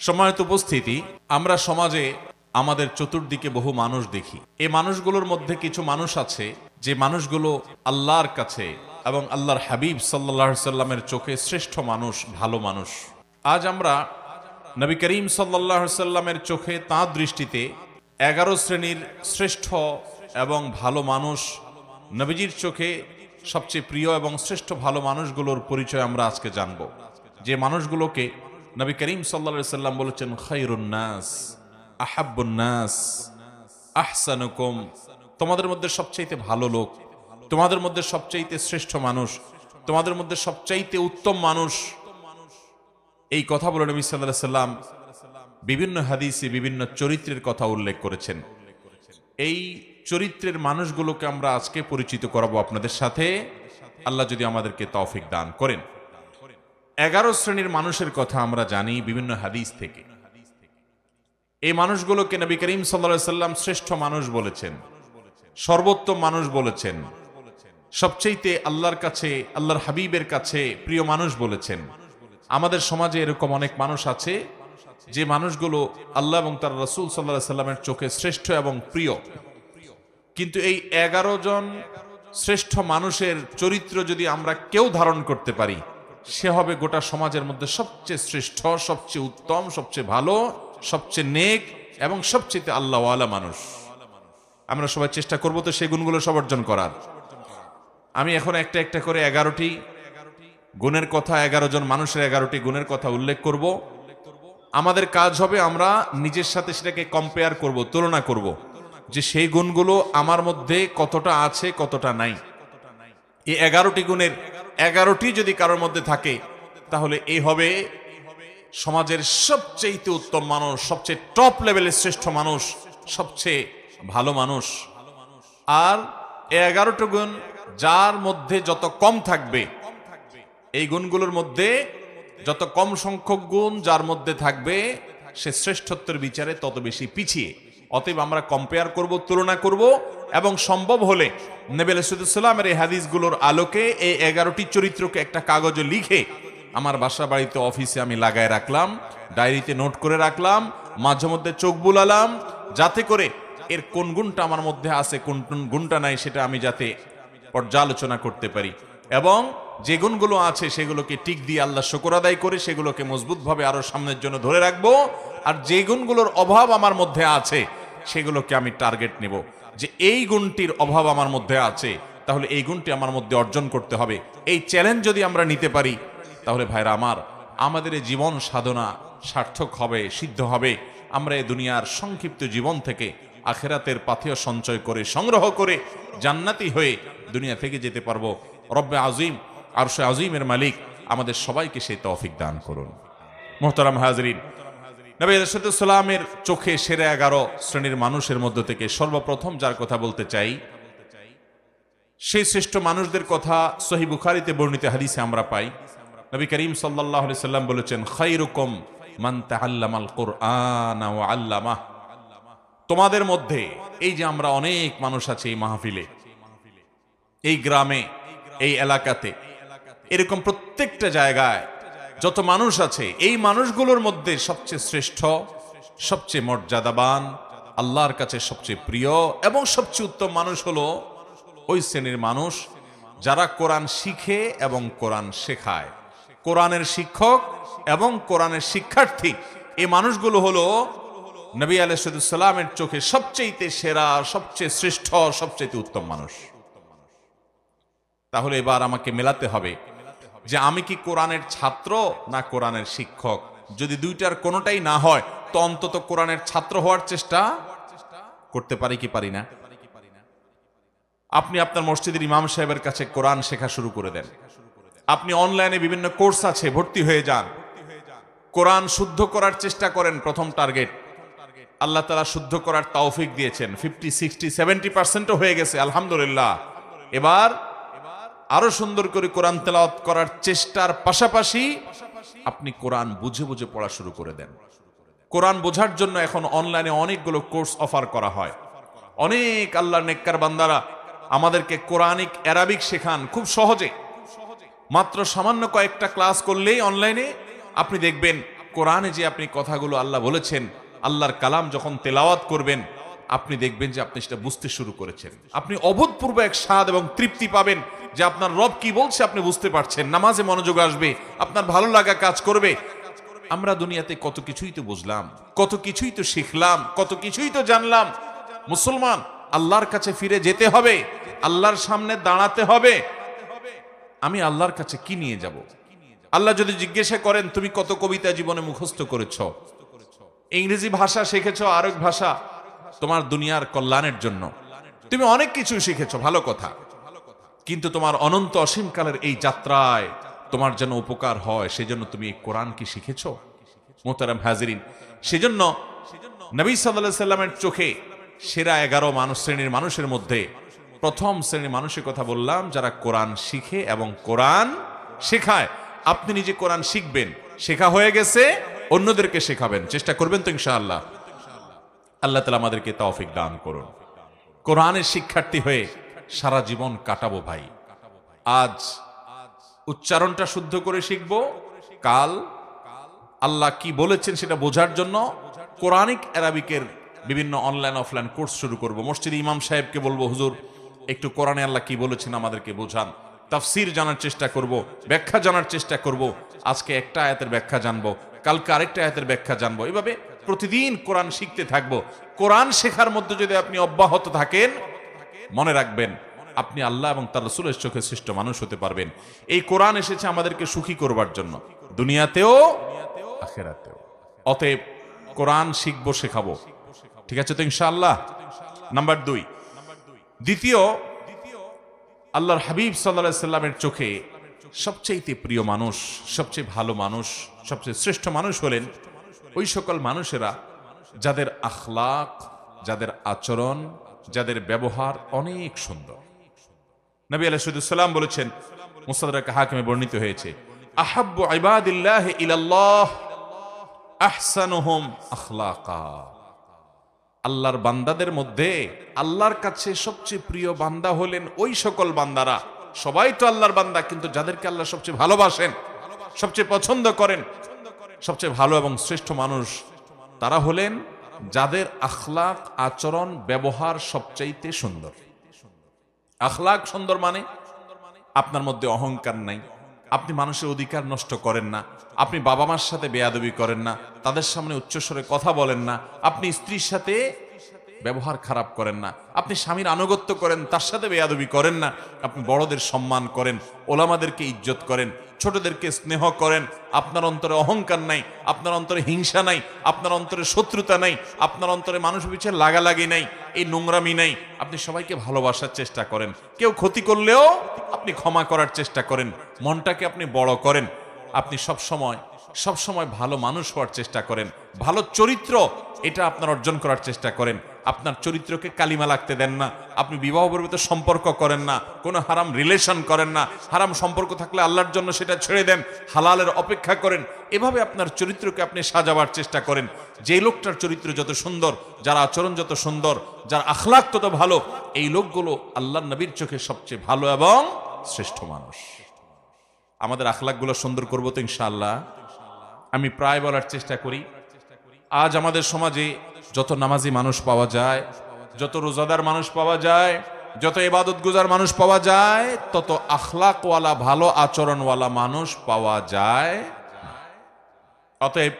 সম্মানিত উপস্থিতি, আমরা সমাজে আমাদের চতুর্দিকে বহু মানুষ দেখি। এই মানুষগুলোর মধ্যে কিছু মানুষ আছে যে মানুষগুলো আল্লাহর কাছে এবং আল্লাহর হাবিব সাল্লাল্লাহু আলাইহি সাল্লামের চোখে শ্রেষ্ঠ মানুষ, ভালো মানুষ। আজ আমরা নবী করিম সাল্লাল্লাহু আলাইহি সাল্লামের চোখে তাঁর দৃষ্টিতে 11 শ্রেণীর শ্রেষ্ঠ এবং ভালো মানুষ, নবীজির চোখে সবচেয়ে প্রিয় এবং শ্রেষ্ঠ ভালো মানুষগুলোর পরিচয় আমরা আজকে জানব। যে মানুষগুলোকে নবী করিম সাল্লাল্লাহু আলাইহি সাল্লাম বলেছেন খায়রুন নাস, আহাব্বুন নাস, আহসানুকুম, তোমাদের মধ্যে সবচাইতে ভালো লোক, তোমাদের মধ্যে সবচাইতে শ্রেষ্ঠ মানুষ, তোমাদের মধ্যে সবচাইতে উত্তম মানুষ। এই কথা বলে নবী সাল্লাল্লাহু আলাইহি সাল্লাম বিভিন্ন হাদিসে বিভিন্ন চরিত্রের কথা উল্লেখ করেছেন। এই চরিত্রের মানুষগুলোকে আমরা আজকে পরিচিত করাবো আপনাদের সাথে, আল্লাহ যদি আমাদেরকে তৌফিক দান করেন। 11 শ্রেণীর মানুষের কথা আমরা জানি বিভিন্ন হাদিস থেকে। এই মানুষগুলোকে নবী করিম সাল্লাল্লাহু আলাইহি সাল্লাম শ্রেষ্ঠ মানুষ বলেছেন, সর্বোত্তম মানুষ বলেছেন, সবচেয়ে আল্লাহর কাছে, আল্লাহর হাবিবের কাছে প্রিয় মানুষ বলেছেন। আমাদের সমাজে এরকম অনেক মানুষ আছে যে মানুষগুলো আল্লাহ এবং তার রাসূল সাল্লাল্লাহু আলাইহি সাল্লামের চোখে শ্রেষ্ঠ এবং প্রিয়, কিন্তু এই 11 জন শ্রেষ্ঠ মানুষের চরিত্র যদি আমরা কেউ ধারণ করতে পারি, সে হবে গোটা সমাজের মধ্যে সবচেয়ে শ্রেষ্ঠ, সবচেয়ে উত্তম, সবচেয়ে ভালো, সবচেয়ে নেক এবং সবচেয়ে আল্লাহওয়ালা মানুষ। আমরা সবাই চেষ্টা করব তো সেই গুণগুলো সব অর্জন করার। আমি এখন একটা একটা করে 11টি গুণের কথা, 11 জন মানুষের 11টি গুণের কথা উল্লেখ করব। আমাদের কাজ হবে আমরা নিজের সাথে সেটাকে কম্পেয়ার করব, তুলনা করব, যে সেই গুণগুলো আমার মধ্যে কতটা আছে, কতটা নাই। এই 11টি গুণের 11টি যদি কারোর মধ্যে থাকে, তাহলে এই হবে সমাজের সবচেয়ে উত্তম মানুষ, সবচেয়ে টপ লেভেলের শ্রেষ্ঠ মানুষ, সবচেয়ে ভালো মানুষ। আর এই 11টি গুণ যার মধ্যে যত কম থাকবে, এই গুণগুলোর মধ্যে যত কম সংখ্যক গুণ যার মধ্যে থাকবে, সে শ্রেষ্ঠত্বের বিচারে তত বেশি পিছিয়ে। অতএব আমরা কম্পেয়ার করব, তুলনা করব, এবং সম্ভব হলে নবী আলাইহিস সালামের এই হাদিসগুলোর আলোকে এই 11টি চরিত্রকে একটা কাগজে লিখে আমার বাসা বাড়িতে, অফিসে আমি লাগায় রাখলাম, ডায়েরিতে নোট করে রাখলাম, মাঝে মধ্যে চোখ বুলালাম, যাতে করে এর কোন গুণটা আমার মধ্যে আছে, কোন গুণটা নাই, সেটা আমি যাতে পর্যালোচনা করতে পারি, এবং যে গুণগুলো আছে সেগুলোকে টিক দিয়ে আল্লাহ শুকর আদায় করে সেগুলোকে মজবুতভাবে আরো সামনের জন্য ধরে রাখবো। আর যে গুণগুলোর অভাব আমার মধ্যে আছে সেগুলোকে আমি টার্গেট নেব, যে এই গুণটির অভাব আমার মধ্যে আছে, তাহলে এই গুণটি আমার মধ্যে অর্জন করতে হবে। এই চ্যালেঞ্জ যদি আমরা নিতে পারি, তাহলে ভাইরা আমার, আমাদের এই জীবন সাধনা সার্থক হবে, সিদ্ধ হবে। আমরা এই দুনিয়ার সংক্ষিপ্ত জীবন থেকে আখিরাতের পাথেয় সঞ্চয় করে, সংগ্রহ করে জান্নাতি হয়ে দুনিয়া থেকে যেতে পারবো। রব্বে আজিম, আরশে আজিমের মালিক আমাদের সবাইকে সেই তৌফিক দান করুন। মুহতারাম হাজরিন, নবী আলাইহিস সালামের চোখে সেরা 11 শ্রেণীর মানুষের মধ্য থেকে সর্বপ্রথম যার কথা বলতে চাই, সেই শ্রেষ্ঠ মানুষদের কথা সহিহ বুখারীতে বর্ণিত হাদিসে আমরা পাই। নবী করিম সাল্লাল্লাহু আলাইহি সাল্লাম বলেছেন, খায়রুকুম মান তাআল্লামাল কুরআন ওয়া আল্লামাহ। তোমাদের মধ্যে, এই যে আমরা অনেক মানুষ আছে এই মাহফিলে, এই গ্রামে, এই এলাকাতে, এরকম প্রত্যেকটা জায়গায় যত মানুষ আছে, এই মানুষগুলোর মধ্যে সবচেয়ে শ্রেষ্ঠ, সবচেয়ে মর্যাদাবান, আল্লাহর কাছে সবচেয়ে প্রিয় এবং সবচেয়ে উত্তম মানুষ হলো ওই শ্রেণীর মানুষ যারা কোরআন শিখে এবং কোরআন শেখায়। কোরআনের শিক্ষক এবং কোরআনের শিক্ষার্থী, এই মানুষগুলো হলো নবী আলাইহিস সালামের চোখে সবচেয়ে সেরা, সবচেয়ে শ্রেষ্ঠ, সবচেয়ে উত্তম মানুষ। তাহলে এবার আমাকে মেলাতে হবে যে আমি কি কোরআনের ছাত্র না কোরআনের শিক্ষক। যদি দুইটার কোনোটাই না হয়, তো অন্তত কোরআনের ছাত্র হওয়ার চেষ্টা করতে পারি কি পারি না? আপনি আপনার মসজিদের ইমাম সাহেবের কাছে কোরআন শেখা শুরু করে দেন। আপনি অনলাইনে বিভিন্ন কোর্স আছে, ভর্তি হয়ে যান। কোরআন শুদ্ধ করার চেষ্টা করেন। প্রথম টার্গেট, আল্লাহ তাআলা শুদ্ধ করার তৌফিক দিয়েছেন, 50, 60, 70% হয়ে গেছে, আলহামদুলিল্লাহ। এবার আরো সুন্দর করে কোরআন তেলাওয়াত করার চেষ্টার পাশাপাশি আপনি কোরআন বুঝে বুঝে পড়া শুরু করে দেন। কোরআন বোঝার জন্য এখন অনলাইনে অনেকগুলো কোর্স অফার করা হয়। অনেক আল্লাহর নেককার বান্দারা আমাদেরকে কোরআনিক অ্যারাবিক শেখান খুব সহজে। মাত্র সামান্য কয়েকটা ক্লাস করলেই অনলাইনে আপনি দেখবেন কোরআনে যে আপনি কথাগুলো আল্লাহ বলেছেন, আল্লাহর কালাম যখন তেলাওয়াত করবেন, আপনি দেখবেন যে আপনি সেটা বুঝতে শুরু করেছেন। আপনি অভূতপূর্ব এক স্বাদ এবং তৃপ্তি পাবেন যে আপনার রব কি বলছে আপনি বুঝতে পারছেন। নামাজে মনোযোগ আসবে, আপনার ভালো লাগা কাজ করবে। আমরা দুনিয়াতে কত কিছুই তো বুঝলাম, কত কিছুই তো শিখলাম, কত কিছুই তো জানলাম। মুসলমান, আল্লাহর কাছে ফিরে যেতে হবে, আল্লাহর সামনে দাঁড়াতে হবে। আমি আল্লাহর কাছে কি নিয়ে যাব? আল্লাহ যদি জিজ্ঞাসা করেন তুমি কত কবিতা জীবনে মুখস্থ করেছ, ইংরেজি ভাষা শিখেছ, আরেক ভাষা তোমার দুনিয়ার কল্যাণের জন্য, তুমি অনেক কিছু শিখেছ, ভালো কথা, কিন্তু তোমার অনন্ত অসীমকালের এই যাত্রায় তোমার যেন উপকার হয় সেজন্য তুমি এই কোরআন কি শিখেছ? মোহতারাম হাজিরিন, সেজন্য নবী সাল্লাল্লাহু আলাইহি সাল্লামের চোখে সেরা 11 শ্রেণীর মানুষের মধ্যে প্রথম শ্রেণীর মানুষের কথা বললাম, যারা কোরআন শিখে এবং কোরআন শেখায়। আপনি নিজে কোরআন শিখবেন, শেখা হয়ে গেছে, অন্যদেরকে শেখাবেন, চেষ্টা করবেন তো ইনশাআল্লাহ। আল্লাহ তাআলা আমাদেরকে তৌফিক দান করুন। কোরআনের শিক্ষার্থী হয়ে সারা জীবন কাটাবো ভাই। আজ উচ্চারণটা শুদ্ধ করে শিখব, কাল আল্লাহ কি বলেছেন সেটা বোঝার জন্য কোরআনিক আরবিকের বিভিন্ন অনলাইন অফলাইন কোর্স শুরু করব। মসজিদে ইমাম সাহেবকে বলবো, হুজুর একটু কোরআনে আল্লাহ কি বলেছেন আমাদেরকে বোঝান। তাফসীর জানার চেষ্টা করব, ব্যাখ্যা জানার চেষ্টা করব। আজকে একটা আয়াতের ব্যাখ্যা জানবো, কালকে আরেকটা আয়াতের ব্যাখ্যা জানবো। এভাবে প্রতিদিন কোরআন শিখতে থাকবো। কোরআন শেখার মধ্যে যদি আপনি অব্যাহত থাকেন, মনে রাখবেন আপনি আল্লাহ এবং তার রাসূলের চোখে শ্রেষ্ঠ মানুষ হতে পারবেন। এই কোরআন এসেছে আমাদেরকে সুখী করবার জন্য, দুনিয়াতেও আখিরাতেও। অতএব কোরআন শিখবো, শেখাবো, ঠিক আছে তো ইনশাআল্লাহ। নাম্বার 2, দ্বিতীয়, আল্লাহর হাবিব সাল্লাল্লাহু আলাইহি সাল্লামের চোখে সবচেয়ে প্রিয় মানুষ, সবচেয়ে ভালো মানুষ, সবচেয়ে শ্রেষ্ঠ মানুষ হলেন ওই সকল মানুষেরা যাদের আখলাক, যাদের আচরণ, যাদের ব্যবহার অনেক সুন্দর। নবী আলাইহিস সালাম বলেছেন, মুসনাদ হাকিমে বর্ণিত হয়েছে, আহাব্বু ইবাদিল্লাহি ইলাল্লাহ আহসানুহুম আখলাকা। আল্লাহর বান্দাদের মধ্যে আল্লাহর কাছে সবচেয়ে প্রিয় বান্দা হলেন ওই সকল বান্দারা, সবাই তো আল্লাহর বান্দা, কিন্তু যাদেরকে আল্লাহ সবচেয়ে ভালোবাসেন, সবচেয়ে পছন্দ করেন, সবচেয়ে ভালো এবং শ্রেষ্ঠ মানুষ তারা হলেন যাদের আখলাক, আচরণ, ব্যবহার সবচাইতে সুন্দর। আখলাক সুন্দর মানে আপনার মধ্যে অহংকার নাই, আপনি মানুষের অধিকার নষ্ট করেন না, আপনি বাবা মার সাথে বেয়াদবি করেন না, তাদের সামনে উচ্চস্বরে কথা বলেন না, আপনি স্ত্রীর সাথে ব্যবহার খারাপ করেন না, আপনি স্বামীর আনুগত্য করেন, তার সাথে বেয়াদবি করেন না, আপনি বড়দের সম্মান করেন, ওলামাদেরকে ইজ্জত করেন, ছোটদেরকে স্নেহ করেন, আপনার অন্তরে অহংকার নাই, আপনার অন্তরে হিংসা নাই, আপনার অন্তরে শত্রুতা নাই, আপনার অন্তরে মানুষ পিছে লাগালাগি নাই, এই নোংরামি নাই, আপনি সবাইকে ভালোবাসার চেষ্টা করেন, কেউ ক্ষতি করলেও আপনি ক্ষমা করার চেষ্টা করেন, মনটাকে আপনি বড় করেন, আপনি সবসময় ভালো মানুষ হওয়ার চেষ্টা করেন, ভালো চরিত্র এটা আপনার অর্জন করার চেষ্টা করেন, আপনার চরিত্রকে কালিমা লাগতে দেন না, আপনি বিবাহ পর্বিত সম্পর্ক করেন না, কোনো হারাম রিলেশন করেন না, হারাম সম্পর্ক থাকলে আল্লাহর জন্য সেটা ছেড়ে দেন, হালালের অপেক্ষা করেন, এভাবে আপনার চরিত্রকে আপনি সাজাবার চেষ্টা করেন। যে লোকটার চরিত্র যত সুন্দর, যার আচরণ যত সুন্দর, যার আখলাক তত ভালো, এই লোকগুলো আল্লাহর নবীর চোখে সবচেয়ে ভালো এবং শ্রেষ্ঠ মানুষ। আমাদের আখলাকগুলো সুন্দর করবো তো ইনশাআল্লাহ। আমি প্রায় বলার চেষ্টা করি, আজ আমাদের সমাজে যত নামাজি মানুষ পাওয়া যায়, যত রোজাদার মানুষ পাওয়া যায়, যত ইবাদত গুজার মানুষ পাওয়া যায়, তত আখলাকওয়ালা, ভালো আচরণওয়ালা মানুষ পাওয়া যায়। অতএব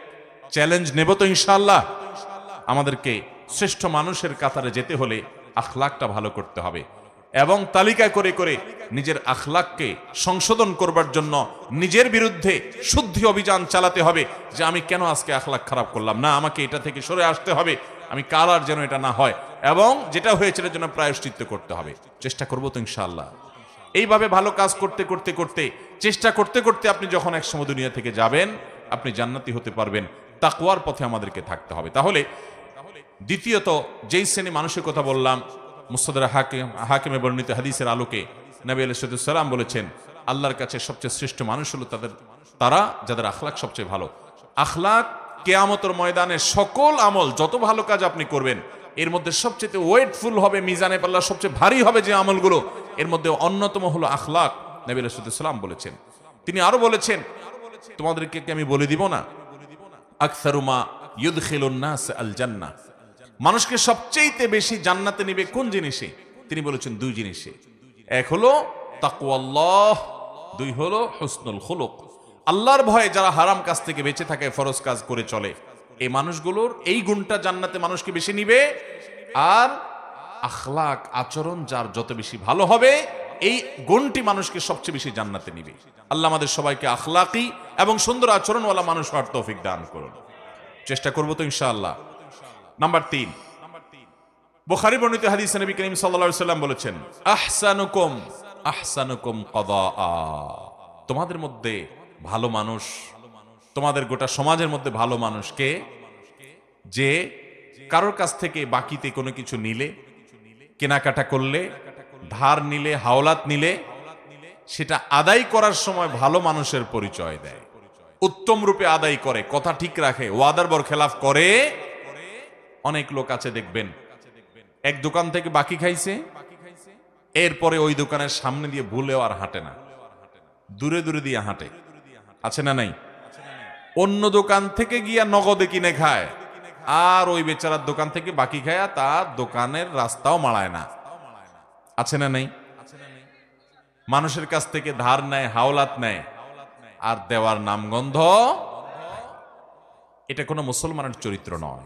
চ্যালেঞ্জ নেব তো ইনশাআল্লাহ। আমাদেরকে শ্রেষ্ঠ মানুষের কাতারে যেতে হলে আখলাকটা ভালো করতে হবে এবং তালিকা করে করে নিজের আখলাককে সংশোধন করবার জন্য নিজের বিরুদ্ধে শুদ্ধি অভিযান চালাতে হবে যে আমি কেন আজকে আখলাক খারাপ করলাম, না আমাকে এটা থেকে সরে আসতে হবে, আমি কাল আর যেন এটা না হয়, এবং যেটা হয়েছে এর জন্য প্রায়শ্চিত্ত করতে হবে। চেষ্টা করবো তো ইনশাআল্লাহ। এইভাবে ভালো কাজ করতে করতে করতে, চেষ্টা করতে করতে আপনি যখন একসময় দুনিয়া থেকে যাবেন, আপনি জান্নাতি হতে পারবেন। তাকওয়ার পথে আমাদেরকে থাকতে হবে। তাহলে দ্বিতীয়ত যেই শ্রেণী মানুষের কথা বললাম, মুসনাদ হাকিমে বর্ণিত হাদিসের আলোকে নবী আলাইহিস সালাম বলেছেন, আল্লাহর কাছে সবচেয়ে শ্রেষ্ঠ মানুষ হলো তারা যাদের আখলাক সবচেয়ে ভালো। আখলাক কিয়ামতের ময়দানে সকল আমল, যত ভালো কাজ আপনি করবেন, এর মধ্যে সবচেয়ে ওয়েটফুল হবে, মিজানে পাল্লা সবচেয়ে ভারী হবে যে আমলগুলো, এর মধ্যে অন্যতম হলো আখলাক। নবী আলাইহিস সালাম বলেছেন। তিনি আরো বলেছেন, তোমাদেরকে কি আমি বলে দিব না আকসারু মা ইউদখিলুন নাস আল জান্নাহ, মানুষকে সবচেয়ে বেশি জান্নাতে নেবে কোন জিনিসে? তিনি বলেছেন দুই জিনিসে। এক হলো তাকওয়াল্লাহ, দুই হলো হুসনুল খুলুক। আল্লাহর ভয়ে যারা হারাম কাজ থেকে বেঁচে থাকে, ফরজ কাজ করে চলে, এই মানুষগুলোর এই গুণটা জান্নাতে মানুষকে বেশি নিবে। আর আখলাক, আচরণ যার যত বেশি ভালো হবে, এই গুণটি মানুষকে সবচেয়ে বেশি জান্নাতে নিবে। আল্লাহ আমাদের সবাইকে আখলাকি এবং সুন্দর আচরণওয়ালা মানুষ হওয়ার তৌফিক দান করুন। চেষ্টা করবো তো ইনশাআল্লাহ। নাম্বার 3, বুখারী বর্ণিত হাদিসে নবী করিম সাল্লাল্লাহু আলাইহি ওয়াসাল্লাম বলেছেন, আহসানুকুম আহসানুকুম কদাআ, তোমাদের মধ্যে ভালো মানুষ, তোমাদের গোটা সমাজের মধ্যে ভালো মানুষ কে? যে কারোর কাছ থেকে বাকিতে কোনো কিছু নিলে, কেনাকাটা করলে, ধার নিলে, হাওলাত নিলে, সেটা আদায় করার সময় ভালো মানুষের পরিচয় দেয়, উত্তম রূপে আদায় করে, কথা ঠিক রাখে, ওয়াদার বরখেলাফ করে। অনেক লোক আছে দেখবেন, এক দোকান থেকে বাকি খাইছে, এরপরে ওই দোকানের সামনে দিয়ে ভুলেও আর হাঁটে না, দূরে দূরে দিয়ে হাঁটে, আছে না নাই? অন্য দোকান থেকে গিয়া নগদে কিনে খায়, আর ওই বেচারার দোকান থেকে বাকি খায়, তার দোকানের রাস্তাও মাড়ায় না, আছে না নাই? মানুষের কাছ থেকে ধার নেয়, হাওলাত নেয়, আর দেওয়ার নামগন্ধ। এটা কোনো মুসলমানের চরিত্র নয়,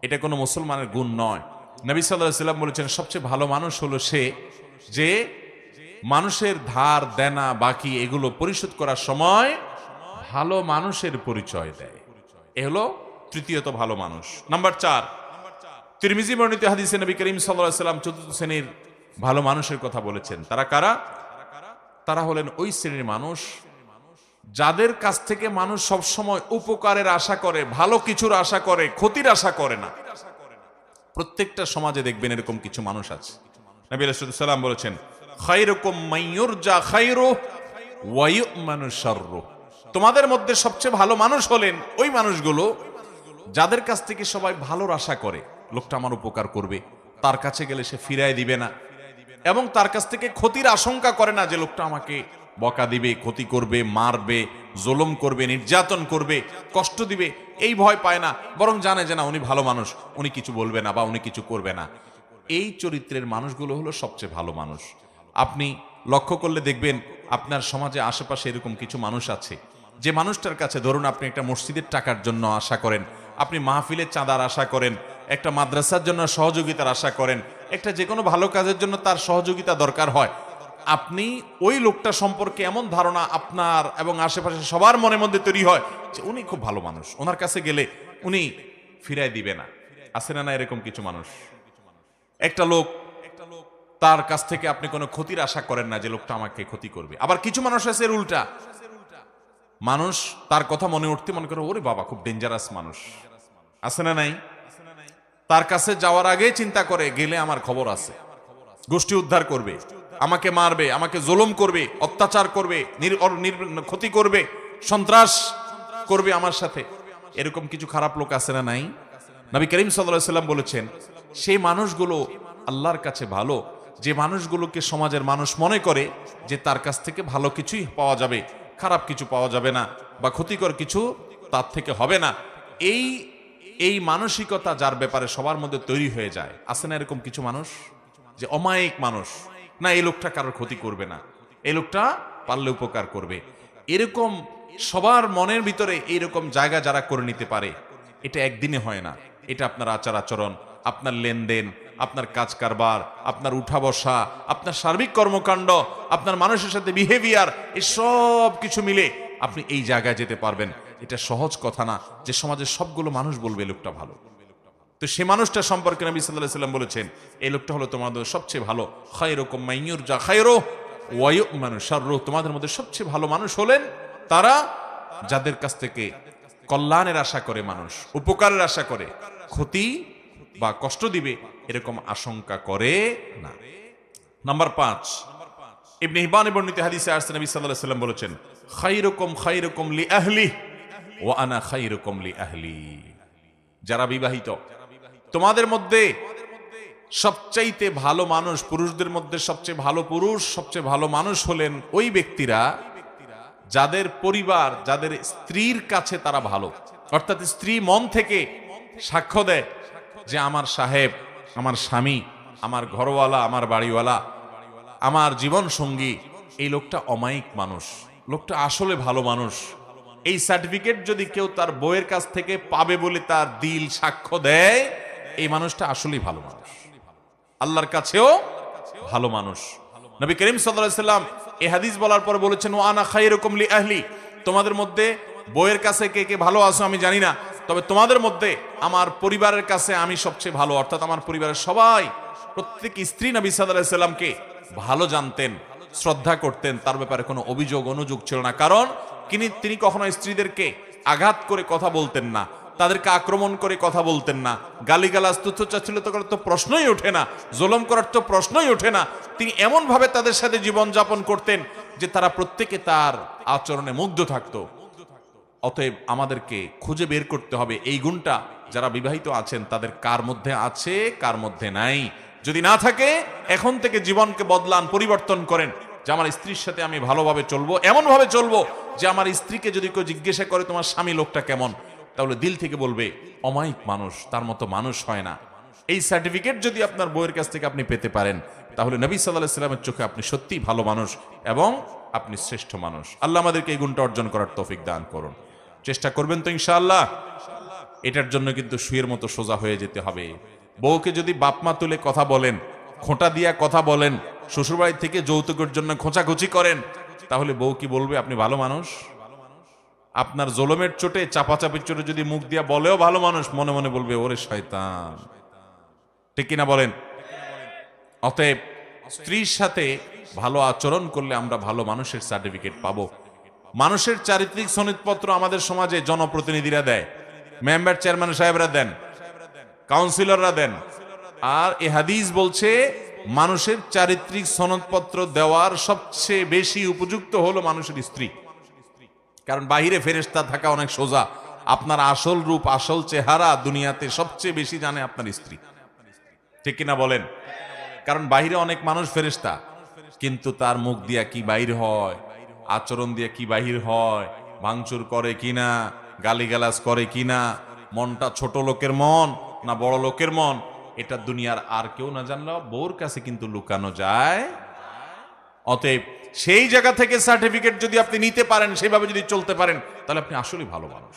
এটা কোনো মুসলমানের গুণ নয়। নবী সাল্লাল্লাহু আলাইহি ওয়াসাল্লাম বলেছেন, সবচেয়ে ভালো মানুষ হলো সে যে মানুষের ধার দেনা বাকি এগুলো পরিশোধ করার সময় ভালো মানুষের পরিচয় দেয়। এ হলো তৃতীয়ত ভালো মানুষ। নাম্বার 4, তিরমিজি বর্ণিত হাদিসে নবী করিম সাল্লাল্লাহু আলাইহি ওয়াসাল্লাম চতুর্থ শ্রেণীর ভালো মানুষের কথা বলেছেন। তারা কারা? তারা হলেন ওই শ্রেণীর মানুষ যাদের কাছ থেকে মানুষ সবসময় উপকারের আশা করে, ভালো কিছুর আশা করে, ক্ষতির আশা করে না। প্রত্যেকটা সমাজে দেখবেন এরকম কিছু মানুষ আছে। নবী আলাইহিস সালাম বলেছেন, খায়রুকুম মাইয়ুরজা খায়রুহু ওয়া ইউ'মানু শাররুহু, তোমাদের মধ্যে সবচেয়ে ভালো মানুষ হলেন ওই মানুষগুলো যাদের কাছ থেকে সবাই ভালোর আশা করে, লোকটা আমার উপকার করবে, তার কাছে গেলে সে ফিরায় দিবে না, এবং তার কাছ থেকে ক্ষতির আশঙ্কা করে না যে লোকটা আমাকে বকা দিবে, ক্ষতি করবে, মারবে, জুলুম করবে, নির্যাতন করবে, কষ্ট দিবে, এই ভয় পায় না, বরং জানে যে না উনি ভালো মানুষ, উনি কিছু বলবে না বা উনি কিছু করবে না। এই চরিত্রের মানুষগুলো হলো সবচেয়ে ভালো মানুষ। আপনি লক্ষ্য করলে দেখবেন আপনার সমাজে আশেপাশে এরকম কিছু মানুষ আছে, যে মানুষটার কাছে ধরুন আপনি একটা মসজিদের টাকার জন্য আশা করেন, আপনি মাহফিলের চাঁদার আশা করেন, একটা মাদ্রাসার জন্য সহযোগিতার আশা করেন, একটা যে কোনো ভালো কাজের জন্য তার সহযোগিতা দরকার হয়, আপনি ওই লোকটা সম্পর্কে এমন ধারণা আপনার এবং আশেপাশে সবার মনের মধ্যে তৈরি হয় যে উনি খুব ভালো মানুষ, ওনার কাছে গেলে উনি ফিরায় দিবে না। আছে না না এরকম কিছু মানুষ? একটা লোক, তার কাছ থেকে আপনি কোনো ক্ষতির আশা করেন না যে লোকটা আমাকে ক্ষতি করবে। আবার কিছু মানুষ আছে এর উল্টা, মানুষ তার কথা মনে উঠতে মনে করে ওরে বাবা খুব ডেঞ্জারাস মানুষ, আছে না নাই? তার কাছে যাওয়ার আগে চিন্তা করে গেলে আমার খবর আছে, গোষ্ঠী উদ্ধার করবে, আমাকে মারবে, আমাকে জুলুম করবে, অত্যাচার করবে, ক্ষতি করবে, সন্ত্রাস করবে আমার সাথে। এরকম কিছু খারাপ লোক আছে না নাই? নবী করিম সাল্লাল্লাহু আলাইহি ওয়াসাল্লাম বলেছেন, সেই মানুষগুলো আল্লাহর কাছে ভালো, যে মানুষগুলোকে সমাজের মানুষ মনে করে যে তার কাছ থেকে ভালো কিছুই পাওয়া যাবে, খারাপ কিছু পাওয়া যাবে না, বা ক্ষতিকর কিছু তার থেকে হবে না। এই মানসিকতা যার ব্যাপারে সবার মধ্যে তৈরি হয়ে যায়, আছে না এরকম কিছু মানুষ যে অমায়িক মানুষ, না এই লোকটা কারোর ক্ষতি করবে না, এই লোকটা পারলে উপকার করবে। এরকম সবার মনের ভিতরে এইরকম জায়গা যারা করে নিতে পারে, এটা একদিনে হয় না। এটা আপনার আচার আচরণ, আপনার লেনদেন, আপনার কাজ কারবার, আপনার উঠা বসা, আপনার সার্বিক কর্মকাণ্ড, আপনার মানুষের সাথে বিহেভিয়ার, এই সব কিছু মিলে আপনি এই জায়গায় যেতে পারবেন। এটা সহজ কথা না যে সমাজের সবগুলো মানুষ বলবে লোকটা ভালো। তো সে মানুষটা সম্পর্কে নবী সাল্লাল্লাহু আলাইহি ওয়াসাল্লাম বলেছেন, এই লোকটা হলো তোমাদের সবচেয়ে ভালো। খায়রুকুম মাইয়ুরজা খায়রুহু ওয়া ইউ'মানু শাররুহু, তোমাদের মধ্যে সবচেয়ে ভালো মানুষ হলেন তারা যাদের কাছ থেকে কল্যাণের আশা করে, মানুষ উপকারের আশা করে, ক্ষতি বা কষ্ট দিবে এরকম আশঙ্কা করে না। নাম্বার 5, ইবনে হিব্বান বর্ণিত হাদিসে আসছে নবী সাল্লাল্লাহু আলাইহি ওয়াসাল্লাম বলেছেন, খায়রুকুম লি আহলিহি ওয়া আনা খায়রুকুম লি আহলি। যারা বিবাহিত, তোমাদের মধ্যে সবচাইতে ভালো মানুষ, পুরুষদের মধ্যে সবচেয়ে ভালো পুরুষ, সবচেয়ে ভালো মানুষ হলেন ওই ব্যক্তিরা যাদের পরিবার, যাদের স্ত্রীর কাছে তারা ভালো, অর্থাৎ স্ত্রী মন থেকে সাক্ষ্য দেয় যে আমার সাহেব, আমার স্বামী, আমার ঘরওয়ালা, আমার বাড়িওয়ালা, আমার জীবন সঙ্গী, এই লোকটা অমায়িক মানুষ, লোকটা আসলে ভালো মানুষ। এই সার্টিফিকেট যদি কেউ তার বউয়ের কাছ থেকে পাবে বলে তার দিল সাক্ষ্য দেয়, এই মানুষটা আসলেই ভালো মানুষ, আল্লাহর কাছেও ভালো মানুষ। নবী করিম সাল্লাল্লাহু আলাইহি সাল্লাম এই হাদিস বলার পর বলেছেন, ওয়া আনা খায়রুকুম লি আহলি, তোমাদের মধ্যে বউয়ের কাছে কে কে ভালো আছো আমি জানি না, তবে তোমাদের মধ্যে আমার পরিবারের কাছে আমি সবচেয়ে ভালো। অর্থাৎ আমার পরিবারের সবাই, প্রত্যেক স্ত্রী নবী সাল্লাল্লাহু আলাইহি সাল্লামকে ভালো জানতেন, শ্রদ্ধা করতেন, তার ব্যাপারে কোনো অভিযোগ অনুযোগ ছিল না। কারণ তিনি কখনো স্ত্রীদেরকে আঘাত করে কথা বলতেন না, তাদেরকে আক্রমণ করে কথা বলতেন না, গালিগালাজ তুচ্ছতাচ্ছিল্য করার তো প্রশ্নই ওঠে না, জুলুম করার তো প্রশ্নই ওঠে না। তিনি এমন ভাবে তাদের সাথে জীবন যাপন করতেন যে তারা প্রত্যেকে তার আচরণে মুগ্ধ থাকতো। অতএব আমাদেরকে খুঁজে বের করতে হবে এই গুণটা যারা বিবাহিত আছেন তাদের কার মধ্যে আছে, কার মধ্যে নাই। যদি না থাকে, এখন থেকে জীবনকে বদলান, পরিবর্তন করেন যে আমার স্ত্রীর সাথে আমি ভালোভাবে চলবো, এমন ভাবে চলবো যে আমার স্ত্রীকে যদি কেউ জিজ্ঞাসা করে তোমার স্বামী লোকটা কেমন, তাহলে দিল থেকে বলবে অমায়িক মানুষ, তার মতো মানুষ হয় না। এই সার্টিফিকেট যদি আপনার বউয়ের কাছ থেকে আপনি পেতে পারেন, তাহলে নবী সাল্লাল্লাহু আলাইহি সাল্লামের চোখে আপনি সত্যিই ভালো মানুষ এবং আপনি শ্রেষ্ঠ মানুষ। আল্লাহ আমাদেরকে এই গুণটা অর্জন করার তৌফিক দান করুন। চেষ্টা করবেন তো ইনশাআল্লাহ? এটার জন্য কিন্তু সুয়ের মতো সোজা হয়ে যেতে হবে। বউকে যদি বাপমা তুলে কথা বলেন, খোঁটা দিয়া কথা বলেন, শ্বশুরবাড়ি থেকে যৌতুকের জন্য খোঁচাখুচি করেন, তাহলে বউ কি বলবে আপনি ভালো মানুষ? আপনার জুলুমের চোটে, চাপাচাপির চোটে যদি মুখ দিয়া বলেও ভালো মানুষ, মনে মনে বলবে ওরে শয়তান। ঠিক কিনা বলেন? অতএব স্ত্রীর সাথে ভালো আচরণ করলে আমরা ভালো মানুষের সার্টিফিকেট পাবো। মানুষের চারিত্রিক সনদপত্র আমাদের সমাজে জনপ্রতিনিধিরা দেয়, মেম্বার চেয়ারম্যান সাহেবরা দেন, কাউন্সিলররা দেন। আর এ হাদিস বলছে মানুষের চারিত্রিক সনদপত্র দেওয়ার সবচেয়ে বেশি উপযুক্ত হলো মানুষের স্ত্রী। কারণ বাহিরে ফেরেশতা থাকা অনেক সোজা, আপনার আসল রূপ, আসল চেহারা দুনিয়াতে সবচেয়ে বেশি জানে আপনার স্ত্রী। ঠিক কিনা বলেন? কারণ বাহিরে অনেক মানুষ ফেরেশতা, কিন্তু তার মুখ দিয়া কি বাহির হয়, আচরণ দিয়ে কি বাহির হয়, ভাঙচুর করে কিনা, গালিগালাজ করে কিনা, মনটা ছোট লোকের মন না বড় লোকের মন, এটা দুনিয়ার আর কেউ না জানলেও বউর কাছে কিন্তু লুকানো যায়। অতএব সেই জায়গা থেকে সার্টিফিকেট যদি আপনি নিতে পারেন, সেভাবে যদি চলতে পারেন, তাহলে আপনি আসলেই ভালো মানুষ।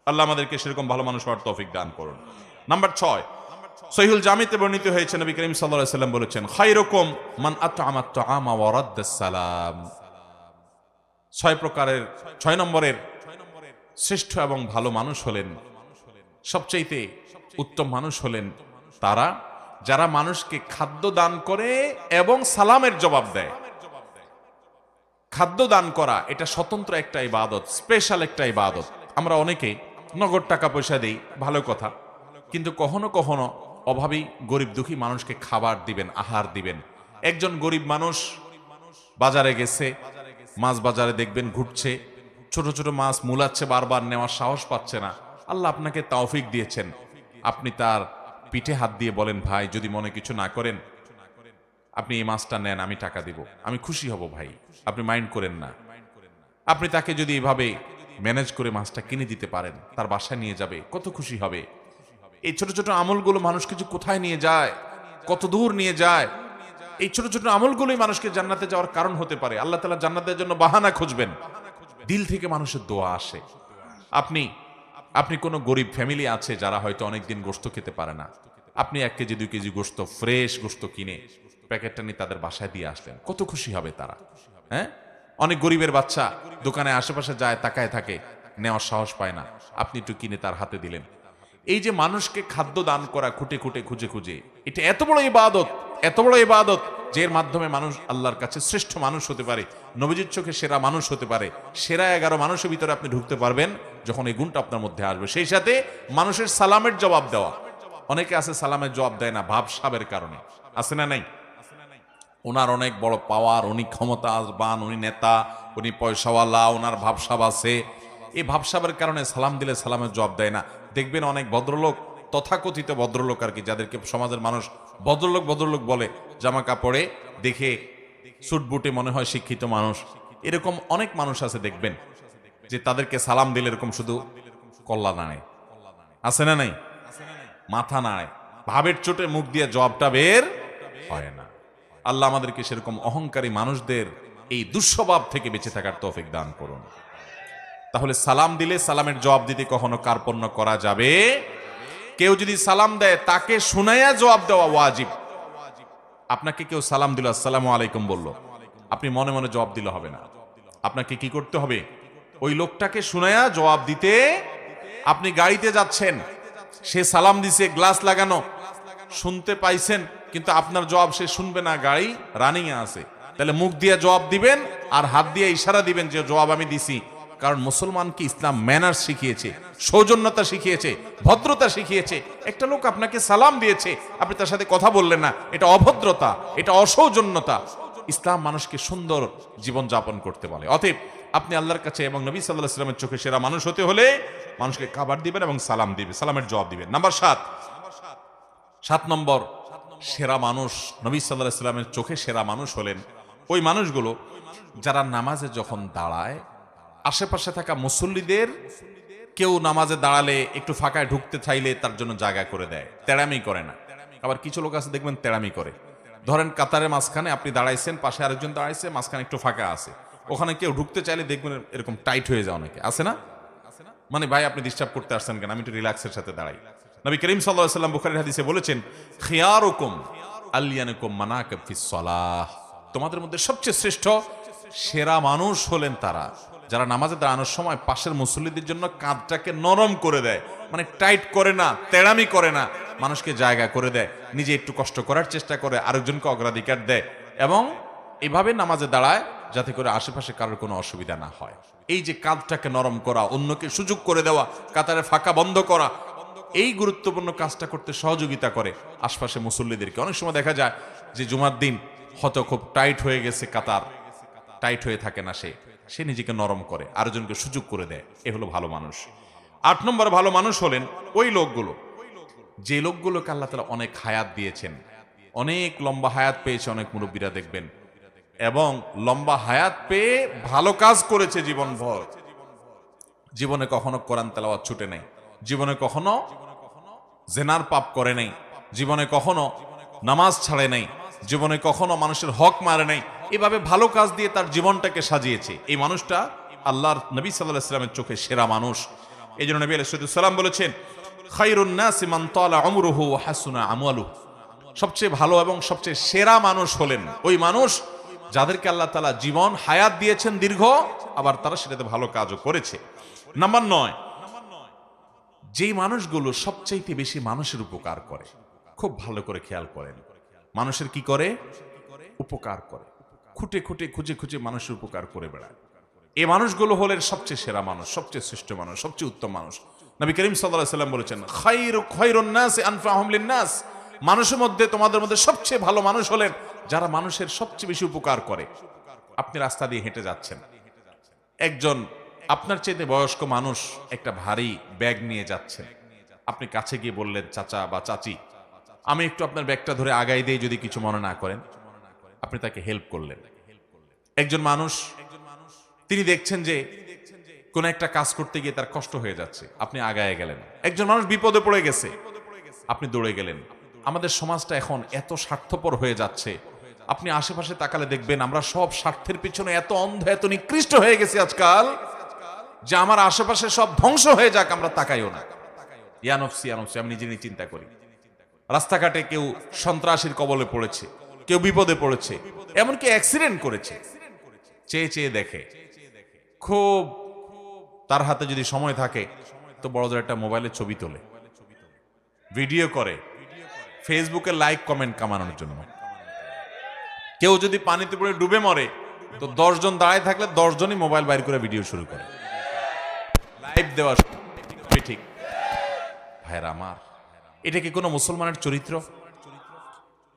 আল্লাহ আমাদেরকে সেরকম ভালো মানুষ হওয়ার তৌফিক দান করুন। নাম্বার 6, সহিহুল জামিতে বর্ণিত হয়েছে, নবী করিম সাল্লাল্লাহু আলাইহি সাল্লাম বলেছেন, খায়রুকুম মান আত'আমা আত-তা'আমা ওয়া রাদ্দাস সালাম। 6 নম্বরের শ্রেষ্ঠ এবং ভালো মানুষ হলেন, সবচাইতে উত্তম মানুষ হলেন তারা যারা মানুষকে খাদ্য দান করে এবং সালামের জবাব দেয়। খাদ্য দান করা এটা স্বতন্ত্র একটা ইবাদত, স্পেশাল একটা ইবাদত। আমরা অনেকে নগদ টাকা পয়সা দেই, ভালো কথা, কিন্তু কখনো কখনো অভাবী গরিব দুঃখী মানুষকে খাবার দিবেন, আহার দিবেন। একজন গরিব মানুষ বাজারে গেছে, মাছ বাজারে দেখবেন ঘুরছে, ছোট ছোট মাছ মুলাচ্ছে, বারবার নেওয়ার সাহস পাচ্ছে না। আল্লাহ আপনাকে তৌফিক দিয়েছেন, আপনি তার পিঠে হাত দিয়ে বলেন, ভাই যদি মনে কিছু না করেন আপনি এই মাছটা নেন, আমি টাকা দিব, আমি খুশি হব ভাই, আপনি মাইন্ড করেন না। আপনি তাকে যদি এভাবে ম্যানেজ করে মাছটা কিনে দিতে পারেন, তার বাসায় নিয়ে যাবে, কত খুশি হবে। এই ছোট ছোট আমলগুলো মানুষকে যে কোথায় নিয়ে যায়, কত দূর নিয়ে যায়। এই ছোট ছোট আমলগুলোই মানুষকে জান্নাতে যাওয়ার কারণ হতে পারে। আল্লাহ তাআলা জান্নাতের জন্য বাহানা খুঁজবেন, দিল থেকে মানুষের দোয়া আসে। আপনি কোনো গরিব ফ্যামিলি আছে যারা হয়তো অনেকদিন গোশত খেতে পারে না, আপনি 1 কেজি 2 কেজি গোশত, ফ্রেশ গোশত কিনে প্যাকেটটা নিয়ে তাদের বাসায় দিয়ে আসলেন, কত খুশি হবে তারা। হ্যাঁ, অনেক গরিবের বাচ্চা দোকানে আশেপাশে যায়, তাকায় থাকে, নেওয়ার সাহস পায় না, আপনি একটু কিনে তার হাতে দিলেন। এই যে মানুষকে খাদ্য দান করা, খুঁটে খুঁটে খুঁজে খুঁজে, এটা এত বড় ইবাদত, এত বড় ইবাদত, যে এর মাধ্যমে মানুষ আল্লাহর কাছে শ্রেষ্ঠ মানুষ হতে পারে, নবীজির চোখে সেরা মানুষ হতে পারে। সেরা 11 মানুষের ভিতরে আপনি ঢুকতে পারবেন যখন এই গুণটা আপনার মধ্যে আসবে। সেই সাথে মানুষের সালামের জবাব দেওয়া। অনেকে আছে সালামের জবাব দেয় না ভাবসাবের কারণে, আছে না নাই? ওনার অনেক বড় পাওয়ার, উনি ক্ষমতাবান, উনি নেতা, উনি পয়সাওয়ালা, ওনার ভাবসাব আছে, এই ভাবসাবের কারণে সালাম দিলে সালামের জবাব দেয় না। দেখবেন অনেক ভদ্রলোক, তথাকথিত ভদ্রলোক আর কি, যাদেরকে সমাজের মানুষ ভদ্রলোক ভদ্রলোক বলে, জামা কাপড়ে দেখে সুট বুটে মনে হয় শিক্ষিত মানুষ, এরকম অনেক মানুষ আছে দেখবেন যে তাদেরকে সালাম দিলে এরকম শুধু কল্লা নাড়ে, আছে না নাই? মাথা নাড়ে, ভাবের চোটে মুখ দিয়ে জবাবটা বের হয় না। আল্লাহ আমাদেরকে সেরকম অহংকারী মানুষদের এই দুঃস্বভাব থেকে বেঁচে থাকার তৌফিক দান করুন। তাহলে সালাম দিলে সালামের জবাব দিতে কখনো কার্পণ্য করা যাবে? কেউ যদি সালাম দেয় তাকে শুনাইয়া জবাব দেওয়া ওয়াজিব। আপনাকে কেউ সালাম দিল, আসসালামু আলাইকুম বলল, আপনি মনে মনে জবাব দিলে হবে না। আপনাকে কি করতে হবে? ওই লোকটাকে শুনাইয়া জবাব দিতে। আপনি গাড়িতে যাচ্ছেন, সে সালাম দিছে, গ্লাস লাগানো, শুনতে পাইছেন, কিন্তু আপনার জবাব সে শুনবে না, গাড়ি রানিং এ আছে। তাহলে মুখ দিয়ে জবাব দিবেন আর হাত দিয়ে ইশারা দিবেন যে জবাব আমি দিছি। কারণ মুসলমানকে ইসলাম ম্যানার্স শিখিয়েছে, সৌজন্যতা শিখিয়েছে, ভদ্রতা শিখিয়েছে। একটা লোক আপনাকে সালাম দিয়েছে, আপনি তার সাথে কথা বললেন না, এটা অভদ্রতা, এটা অসৌজন্যতা। ইসলাম মানুষকে সুন্দর জীবন যাপন করতে বলে। অতএব আপনি আল্লাহর কাছে এবং নবী সাল্লাল্লাহু আলাইহি ওয়াসাল্লামের চোখে সেরা মানুষ হতে হলে মানুষকে খাবার দিবেন এবং সালাম দিবেন, সালামের জবাব দিবেন। নাম্বার 7 নম্বর সেরা মানুষ, নবী সাল্লাল্লাহু আলাইহি ওয়াসাল্লামের চোখে সেরা মানুষ হলেন ওই মানুষগুলো যারা নামাজে যখন দাঁড়ায় আশেপাশে থাকা মুসল্লিদের কেউ নামাজে দাঁড়ালে একটু ফাঁকায় ঢুকতে চাইলে তার জন্য জায়গা করে দেয়, তেড়ামি করে না। আবার কিছু লোক আছে দেখবেন তেড়ামি করে। ধরেন কাতারের মাঝখানে আপনি দাঁড়াইছেন, পাশে আরেকজন দাঁড়াইছে, মাঝখানে একটু ফাঁকা আছে, ওখানে কেউ ঢুকতে চাইলে দেখবেন এরকম টাইট হয়ে যায়, অনেকে আছে না, মানে ভাই আপনি ডিস্টার্ব করতে আসছেন কেন, আমি একটু রিল্যাক্সের সাথে দাঁড়াই। নবী করিম সাল্লাল্লাহু আলাইহি ওয়াসাল্লাম বুখারীর হাদিসে বলেছেন, খিয়ারুকুম আলিয়ানুকুম মানাকিব ফিস সালাহ, তোমাদের মধ্যে সবচেয়ে শ্রেষ্ঠ সেরা মানুষ হলেন তারা যারা নামাজে দাঁড়ানোর সময় পাশের মুসল্লিদের জন্য কাঁধটাকে নরম করে দেয়, মানে টাইট করে না, তেড়ামি করে না, মানুষকে জায়গা করে দেয়, নিজে একটু কষ্ট করার চেষ্টা করে, আরেকজনকে অগ্রাধিকার দেয়, এবং এভাবে নামাজে দাঁড়ায় যাতে করে আশেপাশে কারোর কোনো অসুবিধা না হয়। এই যে কাঁধটাকে নরম করা, অন্যকে সুযোগ করে দেওয়া, কাতারে ফাঁকা বন্ধ করা, এই গুরুত্বপূর্ণ কাজটা করতে সহযোগিতা করে আশপাশে মুসল্লিদেরকে। অনেক সময় দেখা যায় যে জুমার দিন হয়তো খুব টাইট হয়ে গেছে, কাতার টাইট হয়ে থাকে না, সে নিজেকে নরম করে, আরেকজনকে সুযোগ করে দেয়। এ হলো ভালো মানুষ। 8 নম্বর ভালো মানুষ হলেন ওই লোকগুলো যে লোকগুলোকে আল্লাহ তাআলা অনেক হায়াত দিয়েছেন, অনেক লম্বা হায়াত পেয়েছে অনেক মুরব্বীরা দেখবেন, এবং লম্বা হায়াত পেয়ে ভালো কাজ করেছে জীবনভর। জীবনে কখনো কোরআন তেলাওয়াত ছুটে নাই, জীবনে কখনো জেনার পাপ করে নাই, জীবনে কখনো নামাজ ছাড়ে নাই, জীবনে কখনো মানুষের হক মারে নাই, এভাবে ভালো কাজ দিয়ে তার জীবনটাকে সাজিয়েছে। এই মানুষটা আল্লাহর নবী সাল্লাল্লাহু আলাইহি ওয়াসাল্লামের চোখে সেরা মানুষ। এই জন্য নবী আলাইহিস সালাম বলেছেন, খায়রুন নাসি মান তালা উমরুহু ওয়া হাসুনা আমালুহু, সবচেয়ে ভালো এবং সবচেয়ে সেরা মানুষ হলেন ওই মানুষ যাদেরকে আল্লাহ তাআলা জীবন হায়াত দিয়েছেন দীর্ঘ, আবার তারা সেটাতে ভালো কাজও করেছে। নাম্বার 9, যেই মানুষগুলো সবচাইতে বেশি মানুষের উপকার করে। খুব ভালো করে খেয়াল করেন, মানুষের কি করে? উপকার করে, খুঁটে খুঁটে খুঁজে খুঁজে মানুষের উপকার করে বেড়ায়। এই মানুষগুলো হলেন সবচেয়ে সেরা মানুষ, সবচেয়ে শ্রেষ্ঠ মানুষ, সবচেয়ে উত্তম মানুষ। নবী করিম সাল্লাল্লাহু আলাইহি ওয়াসাল্লাম বলেছেন, খায়রুন নাসি আনফাহুম লিন-নাস, মানুষের মধ্যে তোমাদের মধ্যে সবচেয়ে ভালো মানুষ হলেন যারা মানুষের সবচেয়ে বেশি উপকার করে। আপনি রাস্তা দিয়ে হেঁটে যাচ্ছেন, একজন আপনার চাইতে বয়স্ক মানুষ একটা ভারী ব্যাগ নিয়ে যাচ্ছে, আপনি কাছে গিয়ে বললেন, চাচা বা চাচি আমি একটু আপনার ব্যাগটা ধরে আগাই দেই যদি কিছু মনে না করেন, আপনি তাকে হেল্প করলেন। একজন মানুষ তিনি দেখছেন যে কোন একটা কাজ করতে গিয়ে তার কষ্ট হয়ে যাচ্ছে, আপনি আগায় গেলেন। একজন মানুষ বিপদে পড়ে গেছে, আপনি দৌড়ে গেলেন। আমাদের সমাজটা এখন এত স্বার্থপর হয়ে যাচ্ছে, আপনি আশেপাশে তাকালে দেখবেন আমরা সব স্বার্থের পিছনে এত অন্ধ, এত নিকৃষ্ট হয়ে গেছি আজকাল, যে আমার আশেপাশে সব ধ্বংস হয়ে যাক আমরা তাকাইও না। ইয়ানফসি ইয়ানফসি, আমি নিজে নিজে চিন্তা করি। রাস্তাঘাটে কেউ সন্ত্রাসীর কবলে পড়েছে, কেউ বিপদে পড়েছে, এমনকি অ্যাক্সিডেন্ট করেছে, চেয়ে চেয়ে দেখে। খুব তার হাতে যদি সময় থাকে তো বড়দের একটা মোবাইলে ছবি তোলে, ভিডিও করে, ফেসবুকে লাইক কমেন্ট কামানোর জন্য। কেউ যদি পানিতে পড়ে ডুবে মরে তো 10 জন দাঁড়ায় থাকলে 10 জনই মোবাইল বাইর করে ভিডিও শুরু করে, লাইভ দেওয়া। ঠিক ভাইরা আমার, এটা কি কোনো মুসলমানের চরিত্র?